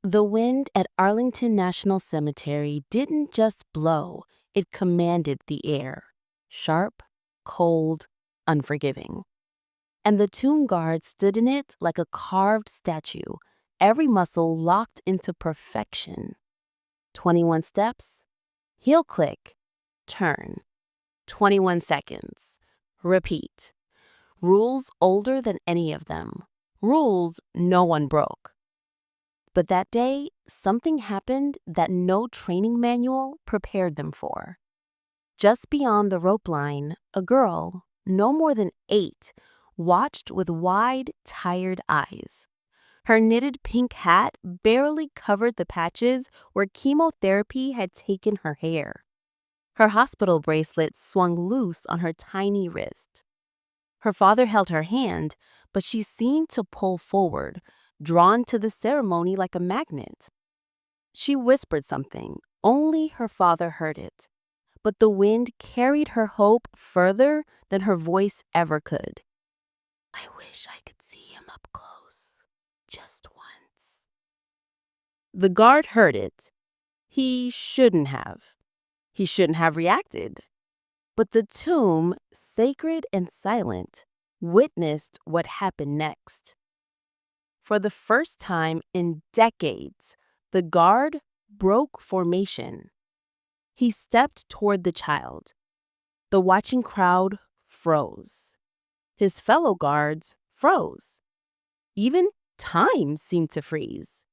The wind at Arlington National Cemetery didn't just blow, it commanded the air. Sharp, cold, unforgiving. And the tomb guard stood in it like a carved statue, every muscle locked into perfection. 21 steps, heel click, turn. 21 seconds, repeat. Rules older than any of them. Rules no one broke. But that day, something happened that no training manual prepared them for. Just beyond the rope line, a girl, no more than 8, watched with wide, tired eyes. Her knitted pink hat barely covered the patches where chemotherapy had taken her hair. Her hospital bracelet swung loose on her tiny wrist. Her father held her hand, but she seemed to pull forward, drawn to the ceremony like a magnet. She whispered something, only her father heard it, but the wind carried her hope further than her voice ever could. I wish I could see him up close, just once. The guard heard it. He shouldn't have. He shouldn't have reacted. But the tomb, sacred and silent, witnessed what happened next. For the first time in decades, the guard broke formation. He stepped toward the child. The watching crowd froze. His fellow guards froze. Even time seemed to freeze.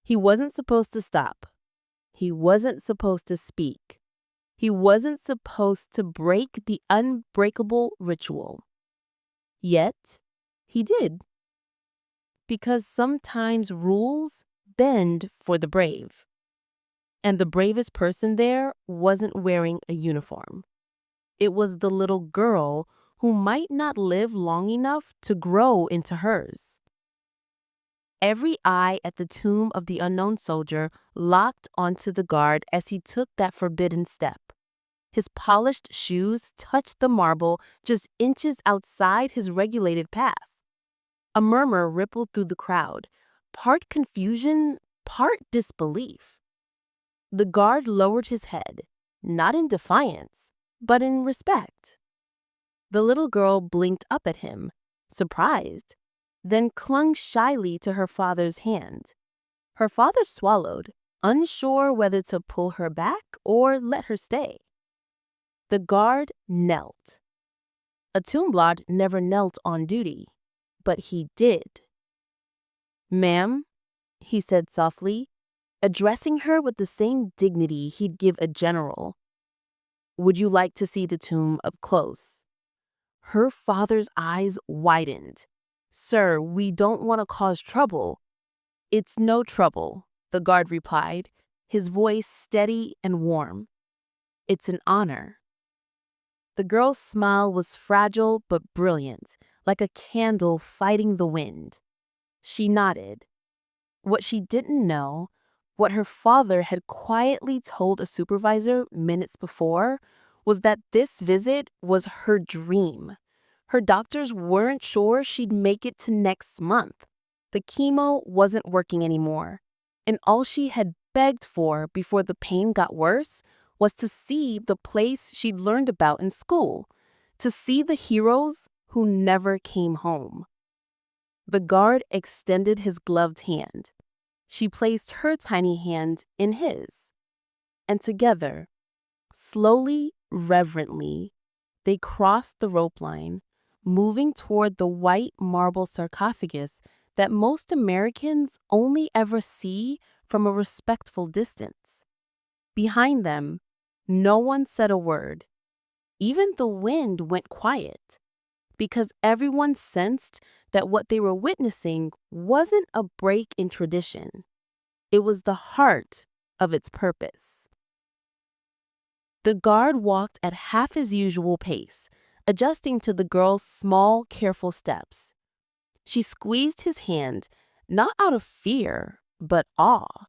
He wasn't supposed to stop. He wasn't supposed to speak. He wasn't supposed to break the unbreakable ritual. Yet, he did. Because sometimes rules bend for the brave. And the bravest person there wasn't wearing a uniform. It was the little girl who might not live long enough to grow into hers. Every eye at the tomb of the unknown soldier locked onto the guard as he took that forbidden step. His polished shoes touched the marble just inches outside his regulated path. A murmur rippled through the crowd, part confusion, part disbelief. The guard lowered his head, not in defiance, but in respect. The little girl blinked up at him, surprised, then clung shyly to her father's hand. Her father swallowed, unsure whether to pull her back or let her stay. The guard knelt. A tomb guard never knelt on duty, but he did. Ma'am, he said softly, addressing her with the same dignity he'd give a general. Would you like to see the tomb up close? Her father's eyes widened. Sir, we don't want to cause trouble. It's no trouble, the guard replied, his voice steady and warm. It's an honor. The girl's smile was fragile but brilliant, like a candle fighting the wind. She nodded. What she didn't know, what her father had quietly told a supervisor minutes before, was that this visit was her dream. Her doctors weren't sure she'd make it to next month. The chemo wasn't working anymore, and all she had begged for before the pain got worse was to see the place she'd learned about in school, to see the heroes who never came home. The guard extended his gloved hand. She placed her tiny hand in his. And together, slowly, reverently, they crossed the rope line, moving toward the white marble sarcophagus that most Americans only ever see from a respectful distance. Behind them, no one said a word. Even the wind went quiet, because everyone sensed that what they were witnessing wasn't a break in tradition. It was the heart of its purpose. The guard walked at half his usual pace, adjusting to the girl's small, careful steps. She squeezed his hand, not out of fear, but awe.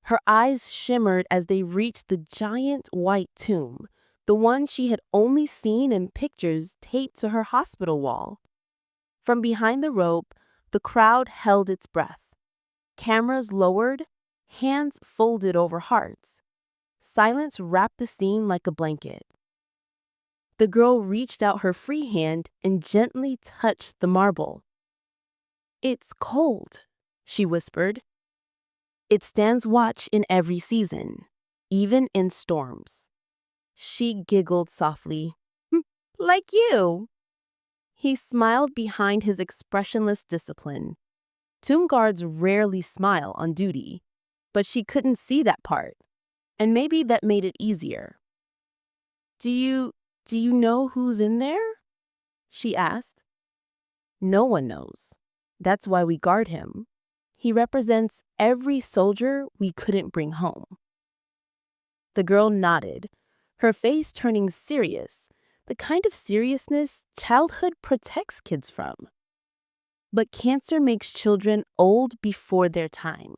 Her eyes shimmered as they reached the giant white tomb, the one she had only seen in pictures taped to her hospital wall. From behind the rope, the crowd held its breath. Cameras lowered, hands folded over hearts. Silence wrapped the scene like a blanket. The girl reached out her free hand and gently touched the marble. "It's cold," she whispered. "It stands watch in every season, even in storms." She giggled softly. "Like you." He smiled behind his expressionless discipline. Tomb guards rarely smile on duty, but she couldn't see that part, and maybe that made it easier. Do you know who's in there?" she asked. "No one knows. That's why we guard him. He represents every soldier we couldn't bring home." The girl nodded, her face turning serious, the kind of seriousness childhood protects kids from. But cancer makes children old before their time.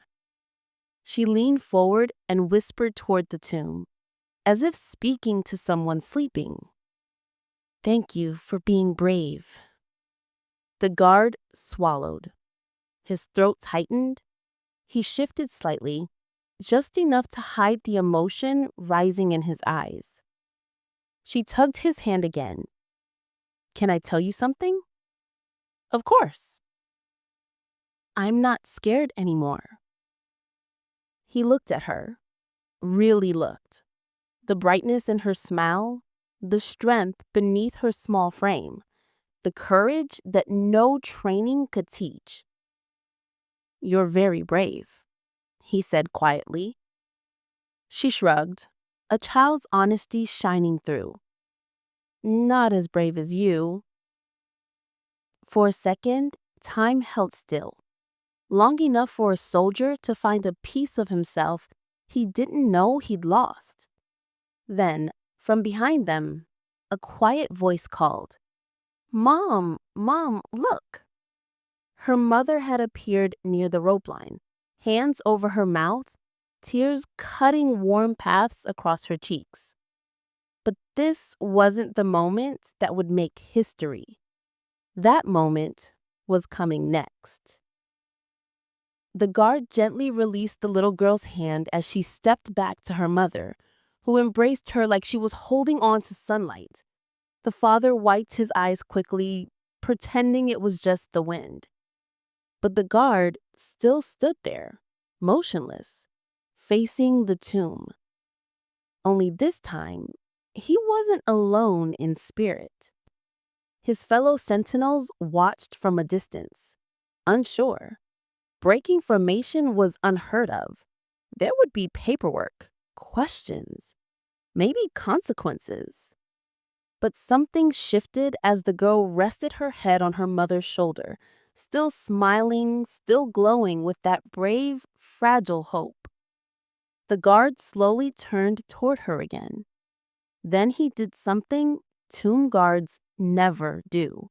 She leaned forward and whispered toward the tomb, as if speaking to someone sleeping. "Thank you for being brave." The guard swallowed. His throat tightened. He shifted slightly, just enough to hide the emotion rising in his eyes. She tugged his hand again. "Can I tell you something?" "Of course." "I'm not scared anymore." He looked at her, really looked. The brightness in her smile, the strength beneath her small frame, the courage that no training could teach. "You're very brave," he said quietly. She shrugged, a child's honesty shining through. "Not as brave as you." For a second, time held still, long enough for a soldier to find a piece of himself he didn't know he'd lost. Then, from behind them, a quiet voice called, "Mom, Mom, look." Her mother had appeared near the rope line, hands over her mouth, tears cutting warm paths across her cheeks. But this wasn't the moment that would make history. That moment was coming next. The guard gently released the little girl's hand as she stepped back to her mother, who embraced her like she was holding on to sunlight. The father wiped his eyes quickly, pretending it was just the wind. But the guard still stood there, motionless, facing the tomb. Only this time, he wasn't alone in spirit. His fellow sentinels watched from a distance, unsure. Breaking formation was unheard of. There would be paperwork, questions, maybe consequences. But something shifted as the girl rested her head on her mother's shoulder, still smiling, still glowing with that brave, fragile hope. The guard slowly turned toward her again. Then he did something tomb guards never do,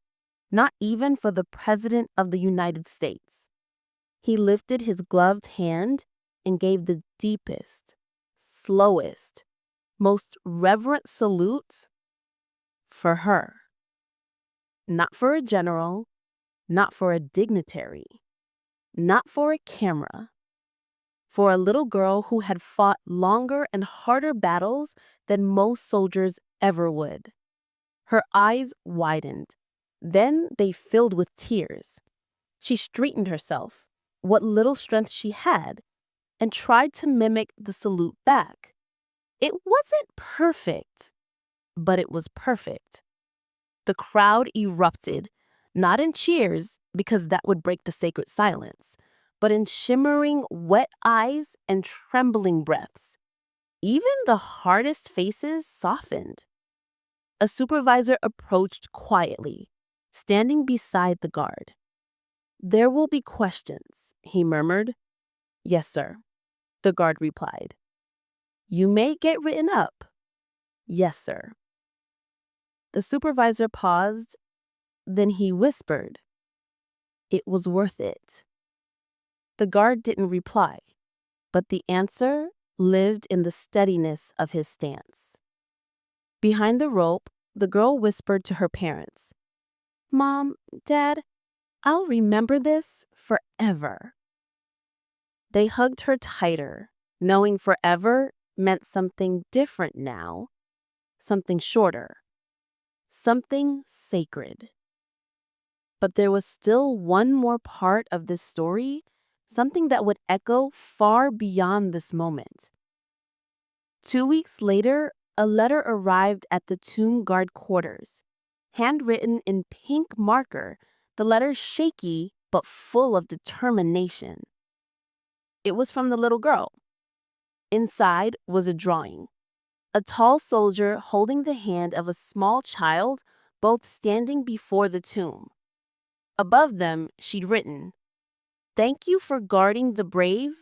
not even for the President of the United States. He lifted his gloved hand and gave the deepest, slowest, most reverent salute for her. Not for a general, not for a dignitary, not for a camera. For a little girl who had fought longer and harder battles than most soldiers ever would. Her eyes widened. Then they filled with tears. She straightened herself, what little strength she had, and tried to mimic the salute back. It wasn't perfect, but it was perfect. The crowd erupted, not in cheers, because that would break the sacred silence, but in shimmering, wet eyes and trembling breaths. Even the hardest faces softened. A supervisor approached quietly, standing beside the guard. "There will be questions," he murmured. "Yes, sir," the guard replied. "You may get written up." "Yes, sir." The supervisor paused, then he whispered, "It was worth it." The guard didn't reply, but the answer lived in the steadiness of his stance. Behind the rope, the girl whispered to her parents, "Mom, Dad, I'll remember this forever." They hugged her tighter, knowing forever meant something different now, something shorter, something sacred. But there was still one more part of this story, something that would echo far beyond this moment. 2 weeks later, a letter arrived at the tomb guard quarters. Handwritten in pink marker, the letter shaky but full of determination. It was from the little girl. Inside was a drawing. A tall soldier holding the hand of a small child, both standing before the tomb. Above them, she'd written, "Thank you for guarding the brave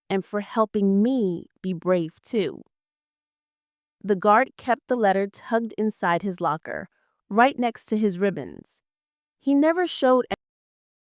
and for helping me be brave too." The guard kept the letter tucked inside his locker, right next to his ribbons. He never showed